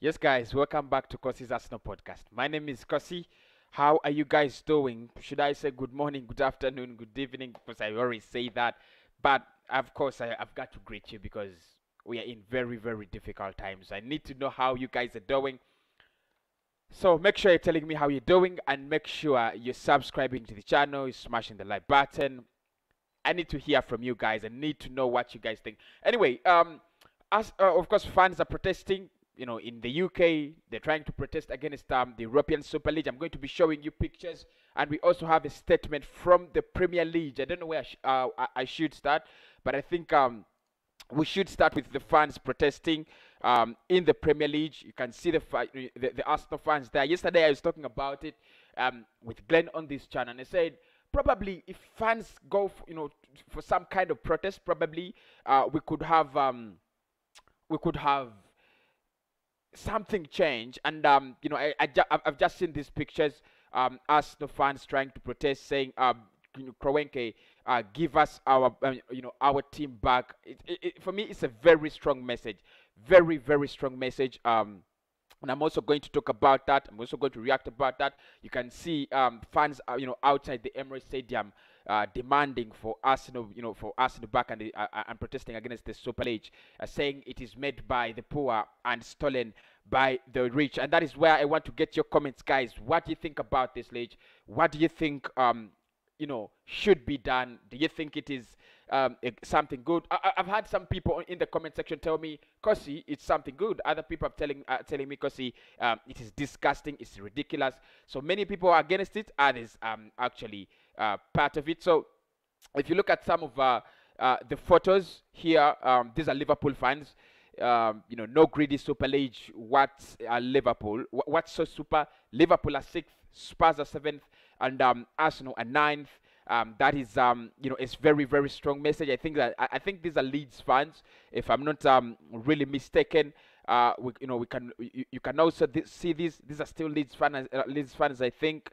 Yes, guys, welcome back to Kosi's Arsenal podcast. My name is Kosi. How are you guys doing? Should I say good morning, good afternoon, good evening? Because I always say that. But of course, I've got to greet you because we are in very, very difficult times. I need to know how you guys are doing. So make sure you're telling me how you're doing and make sure you're subscribing to the channel, you're smashing the like button. I need to hear from you guys. I need to know what you guys think. Anyway, as of course fans are protesting. In the UK, they're trying to protest against the European Super League. I'm going to be showing you pictures, and we also have a statement from the Premier League. I don't know where I should start, but I think we should start with the fans protesting in the Premier League. You can see the Arsenal fans there. Yesterday, I was talking about it with Glenn on this channel, and I said probably if fans go for some kind of protest, probably we could have something change. And I've just seen these pictures. Arsenal fans trying to protest, saying, Kroenke, give us our team back. For me, it's a very strong message, very very strong message. And I'm also going to talk about that. I'm also going to react about that. You can see fans, outside the Emirates Stadium, demanding for Arsenal, for Arsenal back, and protesting against the Super League, saying it is made by the poor and stolen by the rich. And that is where I want to get your comments, guys. What do you think about this league? What do you think, should be done? Do you think it is something good? I've had some people in the comment section tell me, Kosi, it's something good. Other people are telling me, Kosi, it is disgusting, it's ridiculous. So many people are against it. Others actually part of it. So if you look at some of the photos here, these are Liverpool fans. No greedy Super League. What's Liverpool? What's so super? Liverpool are sixth, Spurs are seventh, and Arsenal are ninth. That is, it's very very strong message. I think these are Leeds fans, if I'm not really mistaken. You can also see these. These are still Leeds fans. Leeds fans, I think,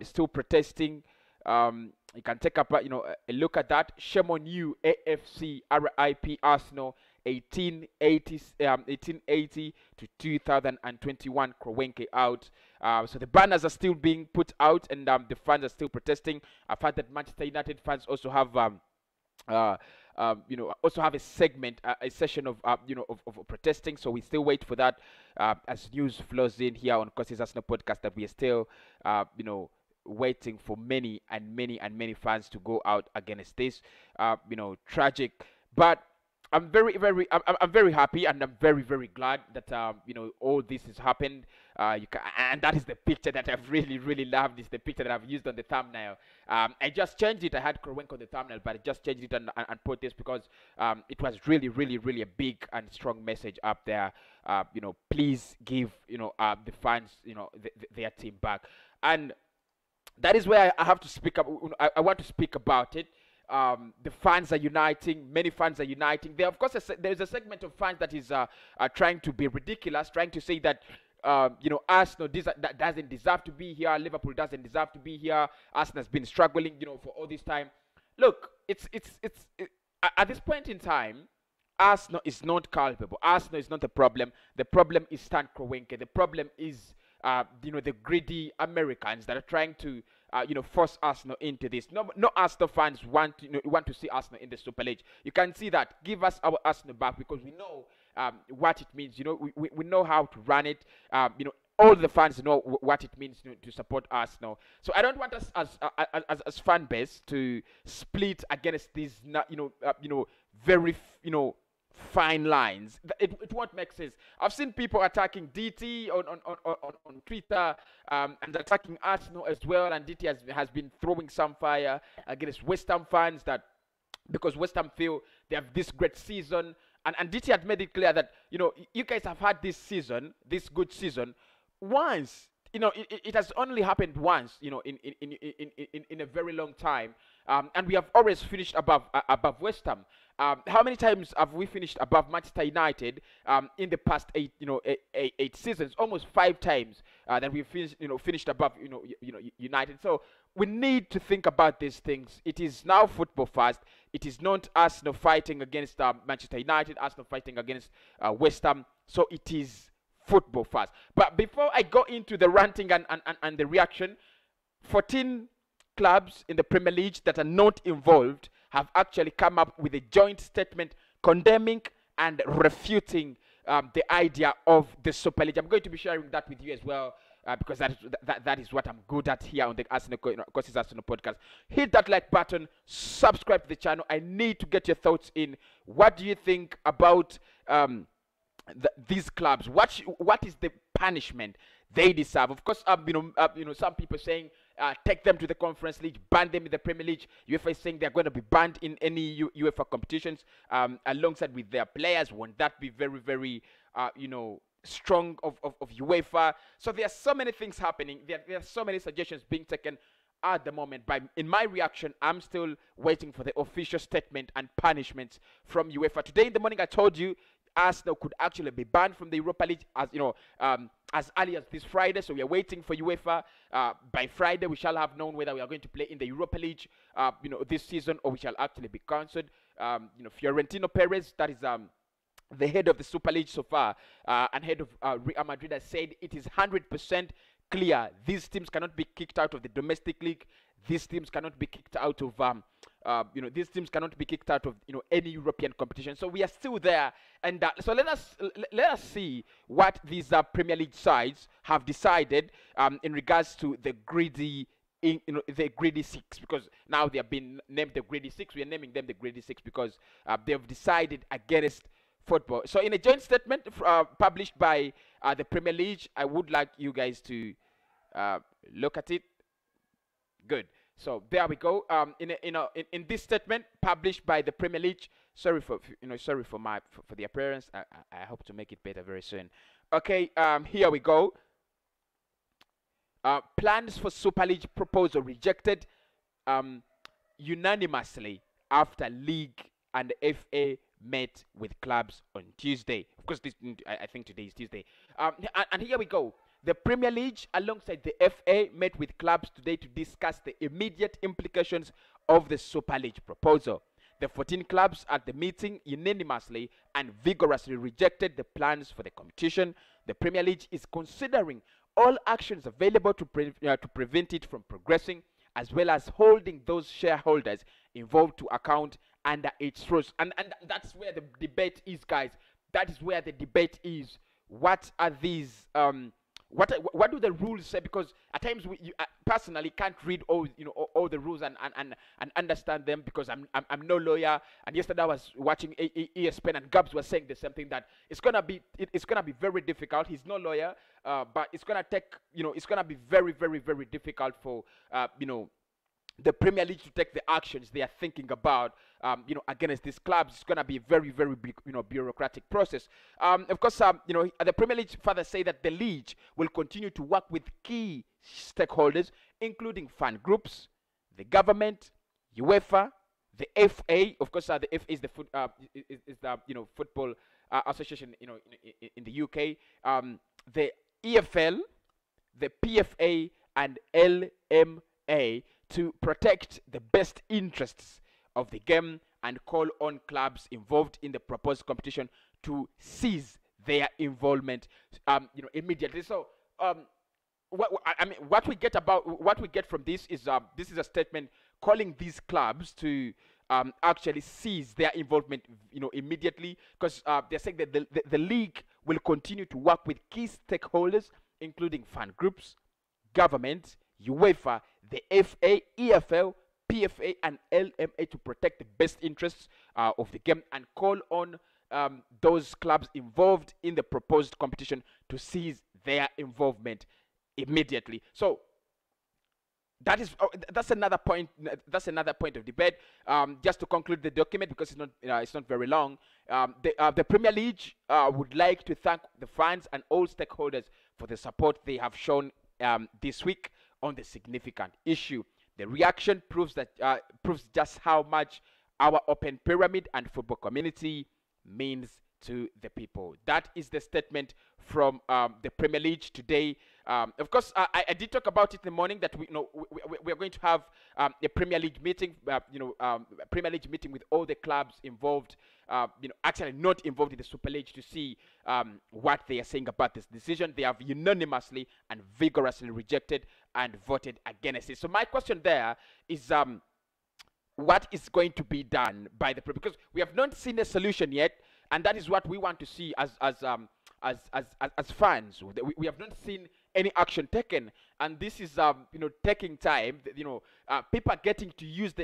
still protesting. You can take up, a look at that. Shame on you, AFC, RIP Arsenal, 1880 to 2021. Kroenke out. So the banners are still being put out, and the fans are still protesting. I've heard that Manchester United fans also have also have a segment, a session of of protesting. So we still wait for that as news flows in here on Kosi's Arsenal podcast, that we are still waiting for many and many and many fans to go out against this tragic. But I'm very happy, and I'm very very glad that all this has happened. And that is the picture that I've really really loved. Is the picture that I've used on the thumbnail. I just changed it. I had Kroenke on the thumbnail, but I just changed it and put this because it was really really really a big and strong message up there. Please give the fans their team back. And that is where I have to speak up. I want to speak about it. The fans are uniting. Many fans are uniting. There, of course, there's a segment of fans that is trying to be ridiculous, trying to say that Arsenal that doesn't deserve to be here. Liverpool doesn't deserve to be here. Arsenal has been struggling, for all this time. Look, at this point in time, Arsenal is not culpable. Arsenal is not the problem. The problem is Stan Kroenke. The problem is the greedy Americans that are trying to force Arsenal into this. No Arsenal fans want to see Arsenal in the Super League. You can see that. Give us our Arsenal back, because we know what it means. We know how to run it. All the fans know what it means to support Arsenal. So I don't want us as fan base to split against these very fine lines. It won't make sense. I've seen people attacking DT on Twitter, and attacking Arsenal as well, and DT has been throwing some fire against West Ham fans, that because West Ham feel they have this great season, and DT had made it clear that you guys have had this good season once. It has only happened once, in a very long time, and we have always finished above West Ham. How many times have we finished above Manchester United in the past eight seasons? Almost 5 times that we finished above United. So we need to think about these things. It is now football first. It is not Arsenal fighting against Manchester United, Arsenal fighting against West Ham. So it is football fast. But before I go into the ranting and the reaction, 14 clubs in the Premier League that are not involved have actually come up with a joint statement condemning and refuting the idea of the Super League. I'm going to be sharing that with you as well, because that is what I'm good at here on the KROENKE'S Arsenal podcast. Hit that like button, subscribe to the channel. I need to get your thoughts in. What do you think about these clubs? What is the punishment they deserve? Of course, some people saying take them to the Conference League, ban them in the Premier League. UEFA is saying they're going to be banned in any UEFA competitions alongside with their players. Won't that be very, very, strong of UEFA? So there are so many things happening. There are so many suggestions being taken at the moment. But in my reaction, I'm still waiting for the official statement and punishments from UEFA. Today in the morning, I told you Arsenal could actually be banned from the Europa League as early as this Friday. So we are waiting for UEFA. By Friday, we shall have known whether we are going to play in the Europa League, this season, or we shall actually be cancelled. Florentino Perez, that is the head of the Super League so far, and head of Real Madrid, has said it is 100% clear. These teams cannot be kicked out of the domestic league. These teams cannot be kicked out of these teams cannot be kicked out of any European competition. So we are still there, and so let us see what these Premier League sides have decided in regards to the greedy. The greedy six, because now they have been named the greedy six. We are naming them the greedy six because they have decided against football. So in a joint statement published by the Premier League, I would like you guys to look at it. Good. So there we go. In this statement published by the Premier League, sorry for the appearance. I hope to make it better very soon. Okay. Here we go. Plans for Super League proposal rejected unanimously after League and FA met with clubs on Tuesday. Of course, I think today is Tuesday. And here we go. The Premier League, alongside the FA, met with clubs today to discuss the immediate implications of the Super League proposal. The 14 clubs at the meeting unanimously and vigorously rejected the plans for the competition. The Premier League is considering all actions available to prevent it from progressing, as well as holding those shareholders involved to account under its rules. And that's where the debate is, guys. That is where the debate is. What are these what do the rules say? Because at times you personally can't read all all the rules and understand them, because I'm no lawyer. And yesterday I was watching ESPN and Gabs was saying the same thing, that it's gonna be very difficult. He's no lawyer, but it's gonna take it's gonna be very, very, very difficult for the Premier League to take the actions they are thinking about, against these clubs. It's going to be a very, very big, bureaucratic process. Of course, the Premier League further say that the league will continue to work with key stakeholders, including fan groups, the government, UEFA, the FA. Of course, the FA is the football association, in the UK. The EFL, the PFA, and LMA, to protect the best interests of the game and call on clubs involved in the proposed competition to cease their involvement immediately. So what we get from this is a statement calling these clubs to actually cease their involvement immediately, because they're saying that the league will continue to work with key stakeholders, including fan groups, government, UEFA, the FA, EFL, PFA, and LMA to protect the best interests of the game, and call on those clubs involved in the proposed competition to cease their involvement immediately. So that's another point. That's another point of debate. Just to conclude the document, because it's not very long. The Premier League would like to thank the fans and all stakeholders for the support they have shown this week on the significant issue. The reaction proves just how much our open pyramid and football community means to the people. That is the statement from the Premier League today. Of course, I did talk about it in the morning that we are going to have a Premier League meeting. Premier League meeting with all the clubs involved. Actually not involved in the Super League, to see what they are saying about this decision. They have unanimously and vigorously rejected and voted against it. So my question there is, what is going to be done by the Premier? Because we have not seen a solution yet, and that is what we want to see as fans. We have not seen any action taken, and this is taking time. People are getting used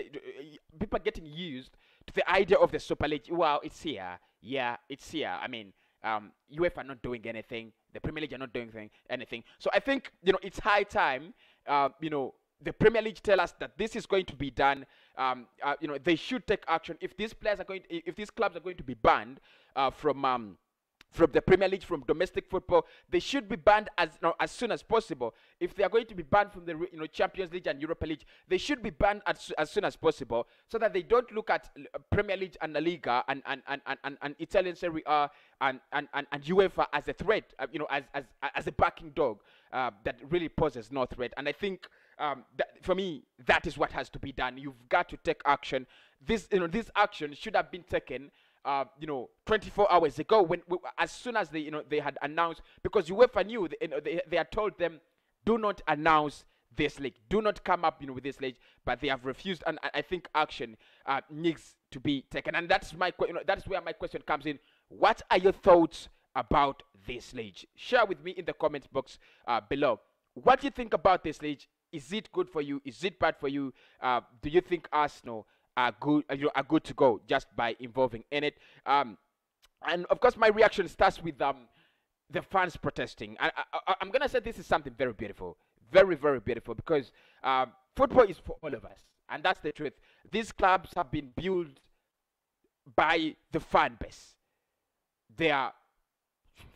to the idea of the Super League. Wow, it's here. Yeah, it's here. I mean, UEFA are not doing anything. The Premier League are not doing anything. So I think it's high time. The Premier League tell us that this is going to be done. They should take action. If these clubs are going to be banned from the Premier League, from domestic football, they should be banned as soon as possible. If they are going to be banned from the Champions League and Europa League, they should be banned as soon as possible, so that they don't look at Premier League and La Liga and Italian Serie A and UEFA as a threat, as a backing dog that really poses no threat. And I think for me, that is what has to be done. You've got to take action. This action should have been taken 24 hours ago, as soon as they had announced, because UEFA knew they had told them, do not announce this league, do not come up with this league, but they have refused, and I think action needs to be taken. And that's that's where my question comes in. What are your thoughts about this league? Share with me in the comments box below. What do you think about this league? Is it good for you? Is it bad for you? Do you think Arsenal are good to go just by involving in it? And of course, my reaction starts with the fans protesting. I'm gonna say this is something very beautiful, very, very beautiful, because football is for all of us, and that's the truth. These clubs have been built by the fan base. They are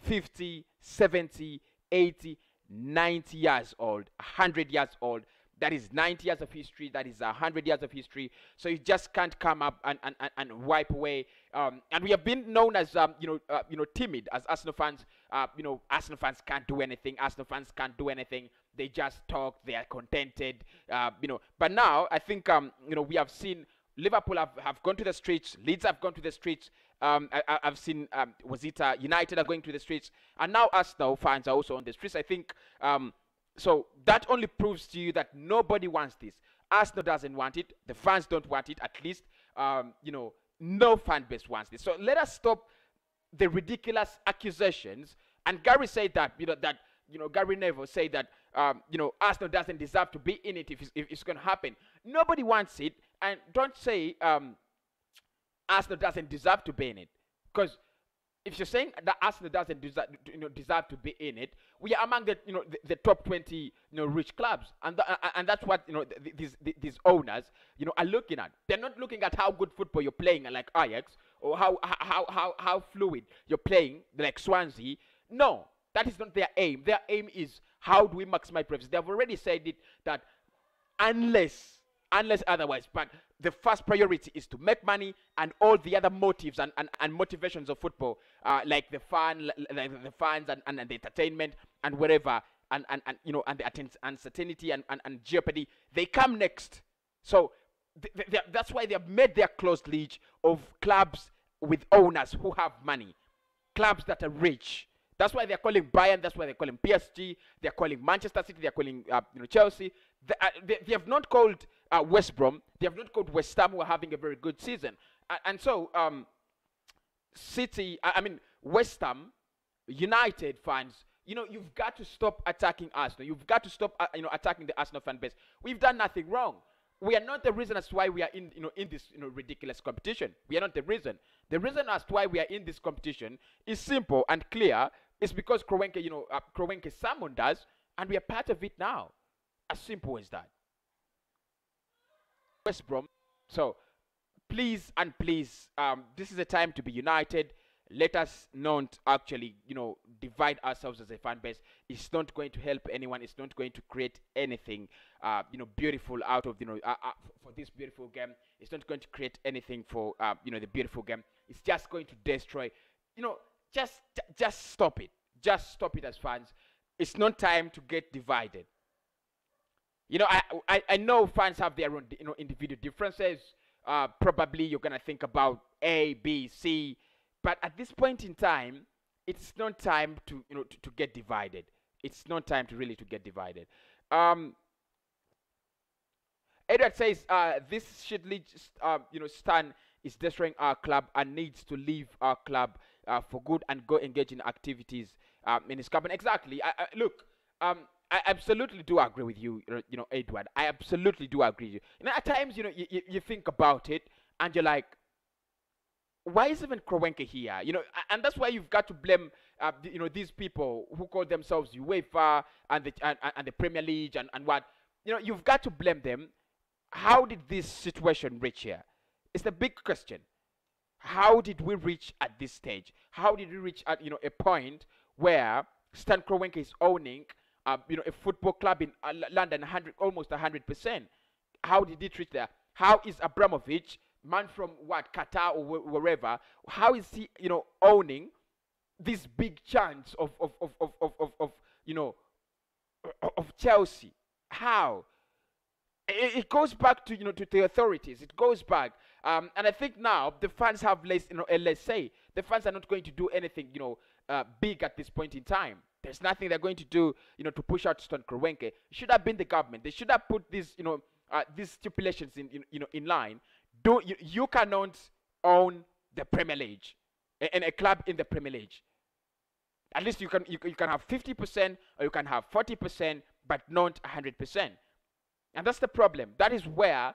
50, 70, 80, 90 years old, 100 years old. That is 90 years of history. That is 100 years of history. So you just can't come up and wipe away. And we have been known as timid as Arsenal fans. Arsenal fans can't do anything. Arsenal fans can't do anything. They just talk. They are contented. But now I think we have seen Liverpool have gone to the streets. Leeds have gone to the streets. I've seen United are going to the streets, and now Arsenal fans are also on the streets. I think. So that only proves to you that nobody wants this. Arsenal doesn't want it. The fans don't want it. At least, no fan base wants this. So let us stop the ridiculous accusations. And Gary said that, Gary Neville said that, Arsenal doesn't deserve to be in it if it's going to happen. Nobody wants it. And don't say Arsenal doesn't deserve to be in it. Because if you're saying that Arsenal doesn't deserve to be in it, we are among the top 20 rich clubs, and that's what these owners are looking at. They're not looking at how good football you're playing like Ajax, or how fluid you're playing like Swansea. No, that is not their aim. Their aim is, how do we maximize profits? They have already said it, that unless otherwise, but the first priority is to make money, and all the other motives and motivations of football, like the fans and the entertainment and whatever, and the uncertainty and jeopardy, they come next. So that's why they have made their closed league of clubs with owners who have money, clubs that are rich. That's why they're calling Bayern. That's why they're calling PSG. They're calling Manchester City. They're calling Chelsea. They have not called West Brom. They have not called West Ham, who are having a very good season. And so West Ham, United fans, you've got to stop attacking Arsenal. You've got to stop attacking the Arsenal fan base. We've done nothing wrong. We are not the reason as to why we are in this ridiculous competition. We are not the reason. The reason as to why we are in this competition is simple and clear. It's because Kroenke summoned us, and we are part of it now. As simple as that. West Brom. So please, this is a time to be united. Let us not actually, divide ourselves as a fan base. It's not going to help anyone. It's not going to create anything, beautiful out of, for this beautiful game. It's not going to create anything for, the beautiful game. It's just going to destroy you know, just stop it. Just stop it as fans. It's not time to get divided. You know, I know fans have their own, you know, individual differences. Probably you're gonna think about A, B, C, but at this point in time, it's not time to, you know, to get divided. It's not time to really to get divided. Edward says, this should lead, you know, Stan is destroying our club and needs to leave our club for good and go engage in activities in his company. Exactly. Look, I absolutely do agree with you, you know, Edward. I absolutely do agree with you. You know, at times, you know, you think about it and you're like, why is even Kroenke here? You know, and that's why you've got to blame, you know, these people who call themselves UEFA and the Premier League and what. You know, you've got to blame them. How did this situation reach here? It's the big question. How did we reach at this stage? How did we reach at, you know, a point where Stan Kroenke is owning, you know, a football club in London, almost 100%? How did it reach there? How is Abramovich, man from what, Qatar or wherever, how is he, you know, owning this big chance of you know, of Chelsea? How? It goes back to, you know, to the authorities. It goes back, and I think now the fans have less, you know, less say. The fans are not going to do anything, you know, big at this point in time. There's nothing they're going to do, you know, to push out Stan Kroenke. It should have been the government. They should have put these, you know, these stipulations in, you know, in line. You cannot own the Premier League and a club in the Premier League. At least you can have 50% or you can have 40%, but not 100%. And that's the problem. That is where,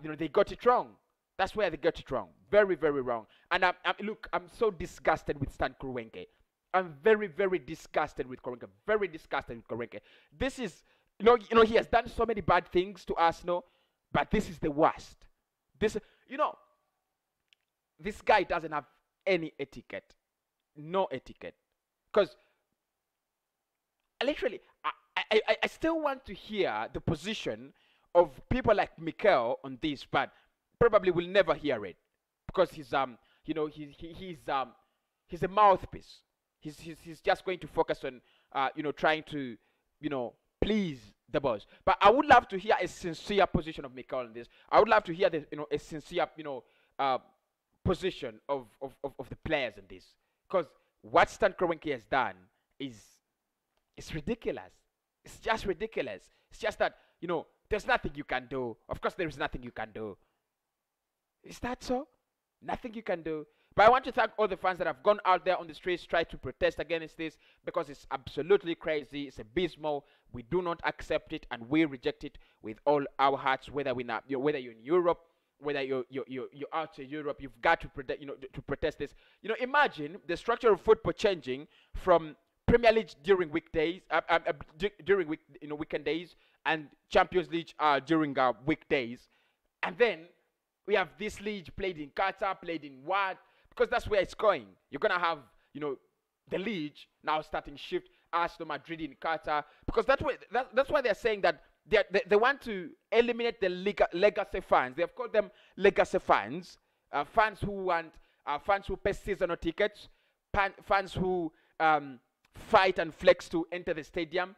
you know, they got it wrong. That's where they got it wrong. Very, very wrong. And look, I'm so disgusted with Stan Kroenke. I'm very, very disgusted with Kroenke. Very disgusted with Kroenke. This is, you know, he has done so many bad things to Arsenal, but this is the worst. This, you know, this guy doesn't have any etiquette. No etiquette. Because, literally, I still want to hear the position of people like Mikel on this, but probably will never hear it because he's you know, he's a mouthpiece. He's just going to focus on you know, trying to, you know, please the boss. But I would love to hear a sincere position of Mikel on this. I would love to hear the, you know, a sincere, you know, position of the players in this, because what Stan Kroenke has done is ridiculous. It's just ridiculous. It's just that, you know, there's nothing you can do. Of course, there is nothing you can do. Is that so? Nothing you can do. But I want to thank all the fans that have gone out there on the streets, tried to protest against this, because it's absolutely crazy. It's abysmal. We do not accept it, and we reject it with all our hearts. Whether whether you're in Europe, whether you're outside Europe, you've got to protest, you know, to protest this. You know, imagine the structure of football changing from Premier League during weekdays, during weekend days, and Champions League during weekdays, and then we have this league played in Qatar, played in what? Because that's where it's going. You're gonna have, you know, the league now starting shift Arsenal, Madrid in Qatar, because that's why they're saying that they want to eliminate the legacy fans. They've called them legacy fans, fans who pay seasonal tickets, fans who fight and flex to enter the stadium,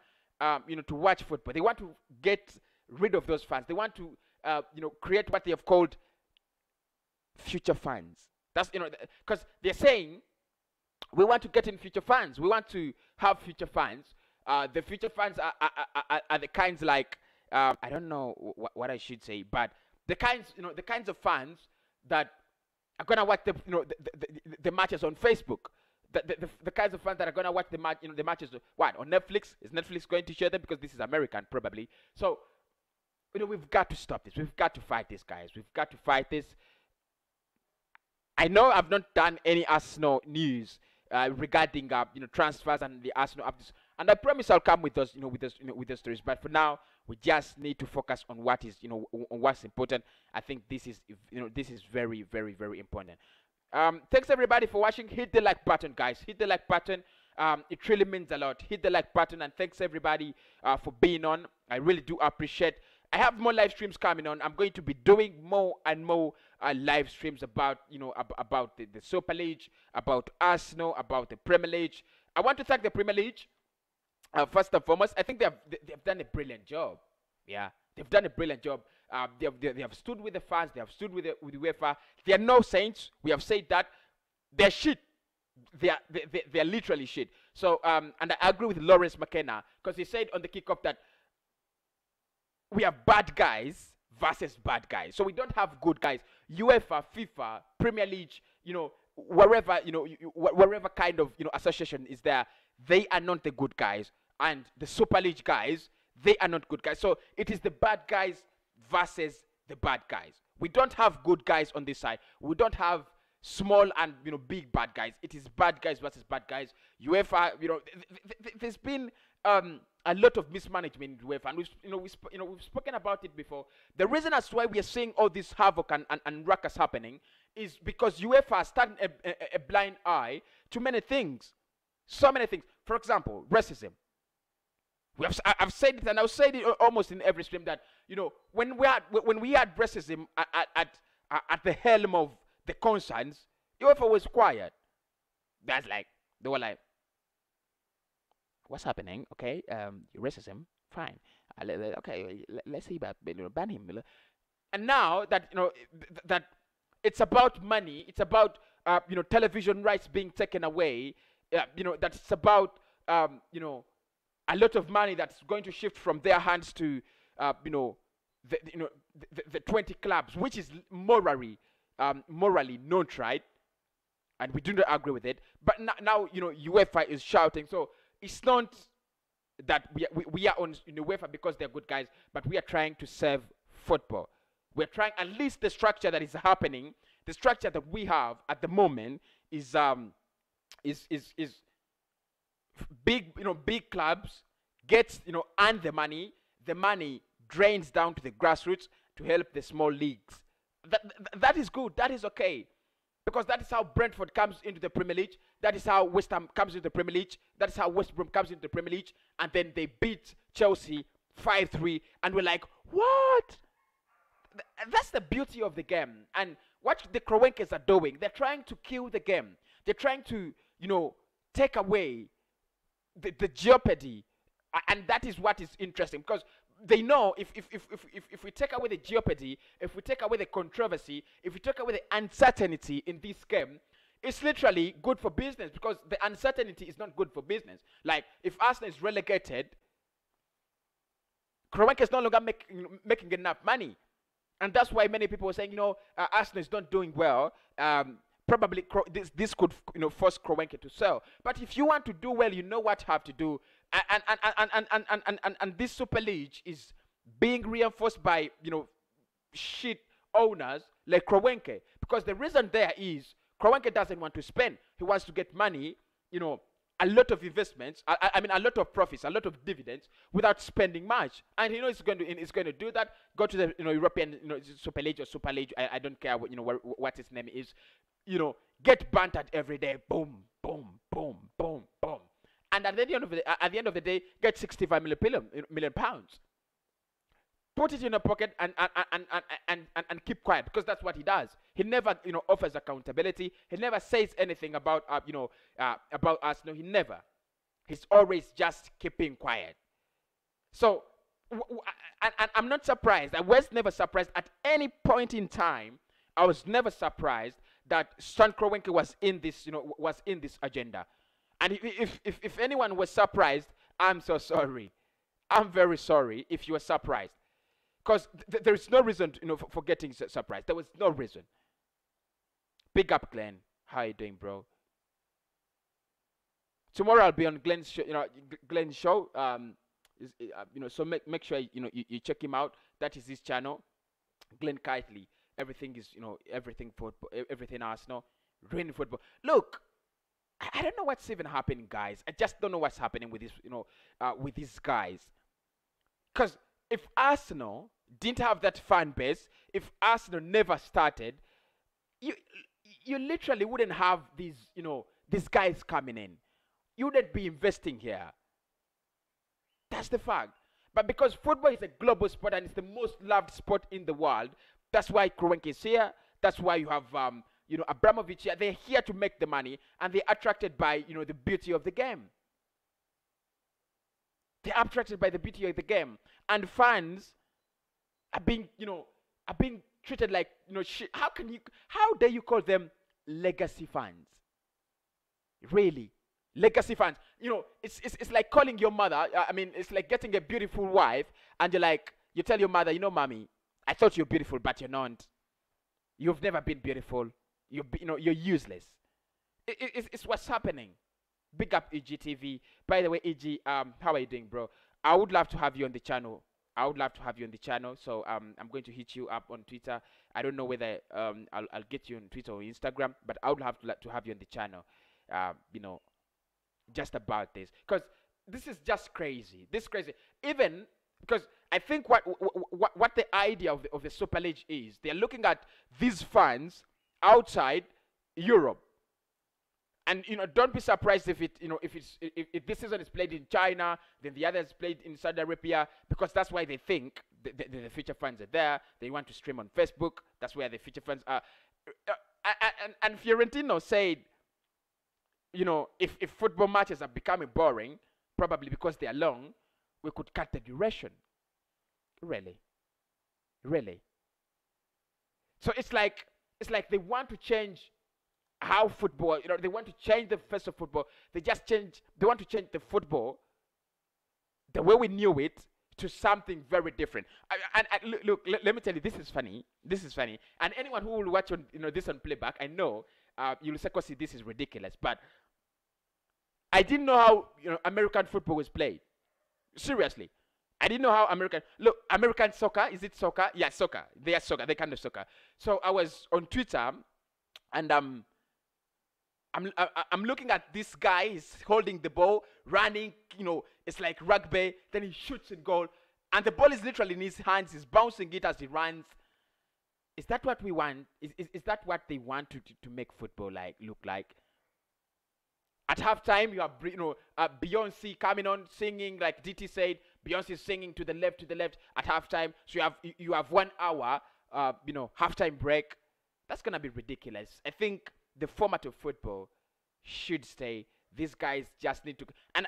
you know, to watch football. They want to get rid of those fans. They want to, you know, create what they have called future fans. That's, you know, because they're saying we want to get in future fans. We want to have future fans. The future fans are the kinds like, I don't know what I should say, but the kinds, you know, the kinds of fans that are gonna watch the, you know, the matches on Facebook. The kinds of fans that are gonna watch the match, you know, the matches what on Netflix. Is Netflix going to share them because this is American probably? So, you know, we've got to stop this. We've got to fight this, guys. We've got to fight this. I know I've not done any Arsenal news regarding you know, transfers and the Arsenal updates, and I promise I'll come with those, you know, with those stories. But for now, we just need to focus on what is, you know, on what's important. I think this is, you know, this is very, very, very important. Thanks everybody for watching. Hit the like button, guys. Hit the like button. It really means a lot. Hit the like button, and thanks everybody for being on. I really do appreciate. I have more live streams coming on. I'm going to be doing more and more live streams about, about the Super League, about Arsenal, about the Premier League. I want to thank the Premier League. First and foremost, I think they've done a brilliant job. Yeah, they've done a brilliant job. They have stood with the fans. They have stood with UEFA. They are no saints. We have said that. They're shit. They're literally shit. So and I agree with Lawrence McKenna, because he said on the kickoff that we have bad guys versus bad guys. So we don't have good guys. UEFA, FIFA, Premier League, wherever wherever kind of association is there, they are not the good guys, and the Super League guys, they are not good guys. So it is the bad guys versus the bad guys. We don't have good guys on this side. We don't have small and big bad guys. It is bad guys versus bad guys. UEFA, there's been a lot of mismanagement in UEFA, and we've spoken about it before. The reason as to why we are seeing all this havoc and ruckus happening is because UEFA has turned a blind eye to many things. So many things. For example, racism. I've said it, and I've said it almost in every stream, that when we had racism at the helm of the concerns, UEFA was quiet. That's like, they were like, what's happening? Okay, racism, fine. Okay, let's see about ban him. And now that that it's about money, it's about television rights being taken away. That it's about a lot of money that's going to shift from their hands to the 20 clubs, which is morally not right, and we do not agree with it. But now UEFA is shouting. So it's not that we are on UEFA because they're good guys, but we are trying to save football. We're trying, at least the structure that is happening, the structure that we have at the moment is big, big clubs gets, earn the money drains down to the grassroots to help the small leagues. That is good. That is okay. Because that is how Brentford comes into the Premier League. That is how West Ham comes into the Premier League. That is how West Brom comes into the Premier League. And then they beat Chelsea 5-3. And we're like, what? That's the beauty of the game. And what the KROENKE'S are doing, they're trying to kill the game. They're trying to, take away the jeopardy. And that is what is interesting. Because they know if we take away the jeopardy, if we take away the controversy, if we take away the uncertainty in this game, it's literally good for business, because the uncertainty is not good for business. Like, if Arsenal is relegated, KROENKE'S is no longer making enough money. And that's why many people are saying, Arsenal is not doing well. Probably this could force KROENKE to sell. But if you want to do well, you know what you have to do. And this Super League is being reinforced by shit owners like KROENKE, because the reason there is KROENKE doesn't want to spend. He wants to get money, a lot of investments. I mean, a lot of profits, a lot of dividends without spending much. And it's going to do that. Go to the European Super League or Super League. I don't care what its name is. Get bantered every day. Boom, boom, boom, boom, boom. And at the end of the day, get 65 million pounds. Put it in a pocket and keep quiet, because that's what he does. He never offers accountability. He never says anything about about us. No, he never. He's always just keeping quiet. So and I'm not surprised. I was never surprised at any point in time. I was never surprised that Stan Kroenke was in this agenda. And if anyone was surprised, I'm so sorry. I'm very sorry if you were surprised. Because there is no reason for getting surprised. There was no reason. Big up, Glenn. How you doing, bro? Tomorrow I'll be on Glenn's show. Glenn's show. So make sure you check him out. That is his channel, Glenn Kitely. Everything is everything football, everything Arsenal, really football. Look, I don't know what's even happening, guys. I just don't know what's happening with this, with these guys. Because if Arsenal didn't have that fan base, if Arsenal never started, you literally wouldn't have these, these guys coming in. You wouldn't be investing here. That's the fact. But because football is a global sport and it's the most loved sport in the world, that's why KROENKE is here. That's why you have Abramovich here. They're here to make the money, and they're attracted by the beauty of the game. They're attracted by the beauty of the game, and fans are being treated like shit. How dare you call them legacy fans? Really, legacy fans. It's like calling your mother. I mean, it's like getting a beautiful wife, and you tell your mother, mommy, I thought you're beautiful, but you're not. You've never been beautiful. You're useless. It's what's happening. Big up EGTV. By the way, EG, how are you doing, bro? I would love to have you on the channel. So I'm going to hit you up on Twitter. I don't know whether I'll get you on Twitter or Instagram, but I would have to have you on the channel. Just about this, because this is just crazy. Even because I think what the idea of the Super League is, they're looking at these fans outside Europe. And don't be surprised if if this season is played in China, then the other is played in Saudi Arabia, because that's why they think the future fans are there. They want to stream on Facebook. That's where the future fans are. And Fiorentino said, if football matches are becoming boring, probably because they are long, we could cut the duration. Really. So it's like they want to change how football, they want to change the face of football. They want to change the football, the way we knew it, to something very different. Look, let me tell you, this is funny. And anyone who will watch this on playback, I know you'll say, "Kosi, this is ridiculous." But I didn't know how American football was played. Seriously, I didn't know how American soccer. Is it soccer? Yeah, soccer. They are soccer. They kind of soccer. So I was on Twitter, and I'm looking at this guy. He's holding the ball, running. It's like rugby. Then he shoots in goal, and the ball is literally in his hands. He's bouncing it as he runs. Is that what we want? Is that what they want to make football look like? At halftime, you have Beyonce coming on singing, like DT said. Beyonce is singing to the left at halftime. So you have 1 hour, halftime break. That's gonna be ridiculous. I think the format of football should stay. These guys just need to, and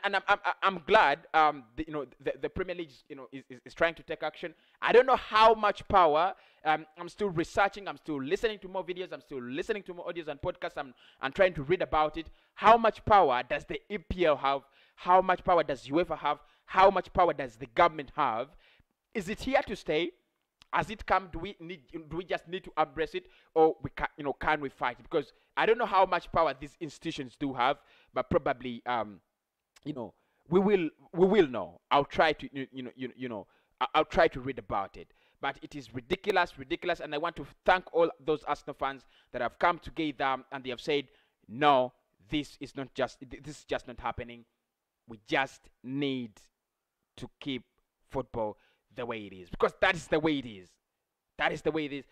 I'm glad the Premier League is trying to take action. I don't know how much power. I'm still researching. I'm still listening to more videos. I'm still listening to more audios and podcasts. I'm trying to read about it. How much power does the EPL have? How much power does UEFA have? How much power does the government have? Is it here to stay? Has it come? Do we just need to embrace it, or can we fight it? Because I don't know how much power these institutions do have, but probably we will know. I'll try to I'll try to read about it. But it is ridiculous, and I want to thank all those Arsenal fans that have come together and they have said, no, this is just not happening. We just need to keep football the way it is, because that is the way it is.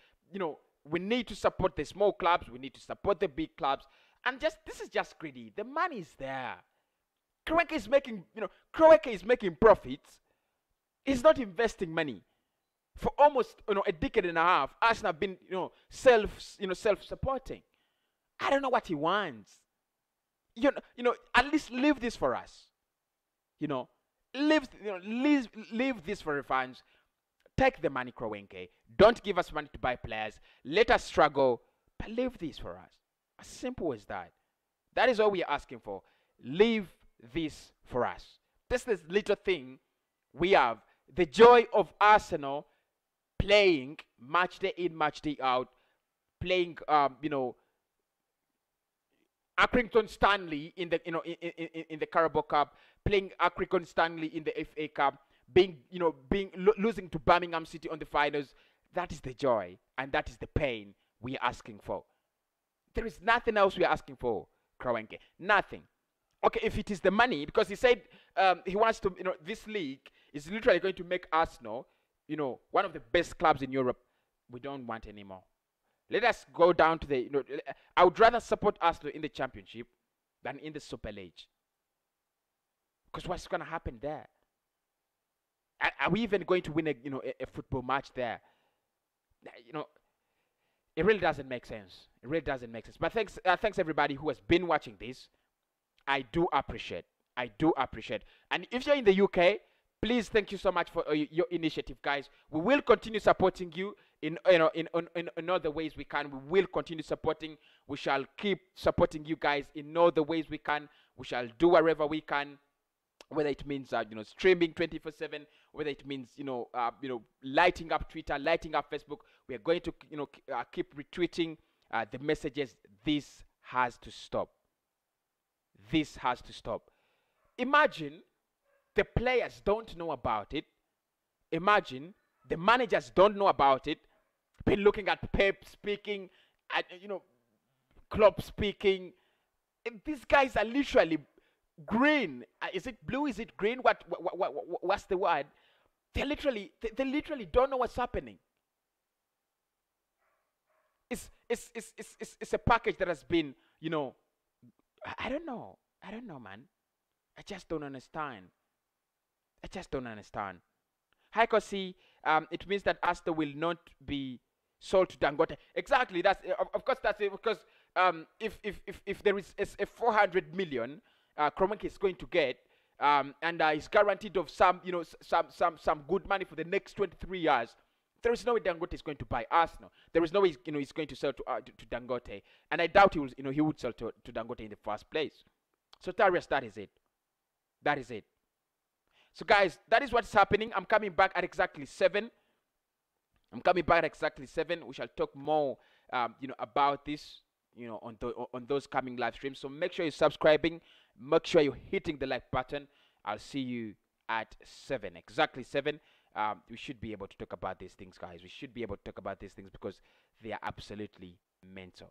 We need to support the small clubs. We need to support the big clubs. And this is just greedy. The money is there. Kroenke is making profits. He's not investing money. For almost a decade and a half, Arsenal have been self-supporting. I don't know what he wants. At least leave this for us. Leave this for the fans. Take the money, Kroenke. Don't give us money to buy players. Let us struggle, but leave this for us. As simple as that. That is all we are asking for. Leave this for us. This is little thing we have. The joy of Arsenal playing match day in, match day out, playing Accrington Stanley in the in the Carabao Cup, playing Accrington Stanley in the FA Cup, losing to Birmingham City on the finals. That is the joy, and that is the pain we are asking for. There is nothing else we are asking for, Kroenke. Nothing. Okay, if it is the money, because he said he wants to, this league is literally going to make Arsenal, one of the best clubs in Europe. We don't want anymore. Let us go down to the, I would rather support Arsenal in the Championship than in the Super League. Because what's going to happen there? Are we even going to win a football match there? It really doesn't make sense. It really doesn't make sense. But thanks everybody who has been watching this. I do appreciate. I do appreciate. And if you're in the UK, please, thank you so much for your initiative, guys. We will continue supporting you in in all the ways we can. We will continue supporting. We shall keep supporting you guys in all the ways we can. We shall do wherever we can, whether it means streaming 24/7, whether it means lighting up Twitter, lighting up Facebook. We are going to keep retweeting the messages. This has to stop. This has to stop. Imagine the players don't know about it. Imagine the managers don't know about it. Been looking at Pep speaking, at Klopp speaking. And these guys are literally green. Is it blue? Is it green? What's the word? They literally don't know what's happening. It's a package that has been I don't know, man. I just don't understand. Hector, it means that Astor will not be sold to Dangote. Exactly. That's of course that's it, because if there is a 400 million KROENKE'S is going to get, and is guaranteed of some good money for the next 23 years. There is no way Dangote is going to buy Arsenal. There is no way he's going to sell to Dangote, and I doubt he would sell to Dangote in the first place. So Tarius, that is it. That is it. So guys, that is what's happening. I'm coming back at exactly 7. We shall talk more about this on those coming live streams. So make sure you're subscribing. Make sure you're hitting the like button. I'll see you at 7. Exactly 7. We should be able to talk about these things, guys. We should be able to talk about these things because they are absolutely mental.